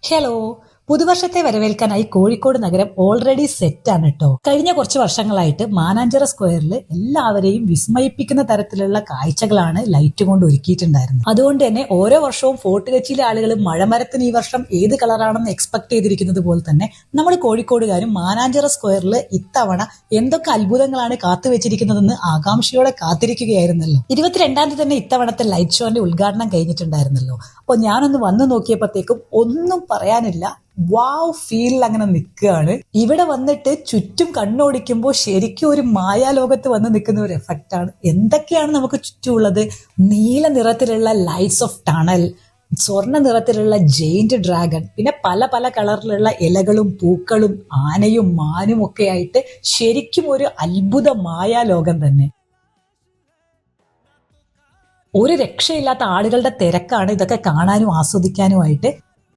Hello. പുതുവർഷത്തെ വരവേൽക്കാനായി Kozhikode നഗരം already set ആണ് കേട്ടോ. കഴിഞ്ഞ കുറച്ച് വർഷങ്ങളായിട്ട് മാനാഞ്ചിറ സ്ക്വയറിൽ എല്ലാവരെയും വിസ്മയിപ്പിക്കുന്ന തരത്തിലുള്ള കാഴ്ചകളാണ് ലൈറ്റ് കൊണ്ട് ഒരുക്കിയിട്ടുണ്ടായിരുന്നത്. അതുകൊണ്ട് തന്നെ ഓരോ വർഷവും ഫോർട്ട് കൊച്ചിയിലെ ആളുകൾ മഴമരത്തിന് ഈ വർഷം ഏത് കളറാണെന്ന് എക്സ്പെക്ട് ചെയ്തിരിക്കുന്നത് പോലെ തന്നെ നമ്മൾ കോഴിക്കോടുകാരും മാനാഞ്ചിറ സ്ക്വയറിൽ ഇത്തവണ എന്തൊക്കെ അത്ഭുതങ്ങളാണ് കാത്തുവെച്ചിരിക്കുന്നതെന്ന് ആകാംക്ഷയോടെ കാത്തിരിക്കുകയായിരുന്നല്ലോ. 22-ാം തീയതി തന്നെ ഇത്തവണത്തെ ലൈറ്റ് ഷോന്റെ ഉദ്ഘാടനം കഴിഞ്ഞിട്ടുണ്ടായിരുന്നല്ലോ. അപ്പോൾ ഞാനൊന്ന് വന്നു നോക്കിയപ്പോഴത്തേക്കും ഒന്നും പറയാനില്ല, വാവ് ഫീൽ അങ്ങനെ നിൽക്കുകയാണ്. ഇവിടെ വന്നിട്ട് ചുറ്റും കണ്ണോടിക്കുമ്പോൾ ശരിക്കും ഒരു മായാലോകത്ത് വന്ന് നിൽക്കുന്ന ഒരു എഫക്റ്റ് ആണ്. എന്തൊക്കെയാണ് നമുക്ക് ചുറ്റുമുള്ളത്? നീല നിറത്തിലുള്ള ലൈറ്റ്സ് ഓഫ് ടണൽ, സ്വർണ്ണ നിറത്തിലുള്ള ജെയിന്റ് ഡ്രാഗൺ, പിന്നെ പല പല കളറിലുള്ള ഇലകളും പൂക്കളും ആനയും മാനും ഒക്കെ ആയിട്ട് ശരിക്കും ഒരു അത്ഭുത മായാലോകം തന്നെ. ഒരു രക്ഷയില്ലാത്ത ആളുകളുടെ തിരക്കാണ് ഇതൊക്കെ കാണാനും ആസ്വദിക്കാനുമായിട്ട്.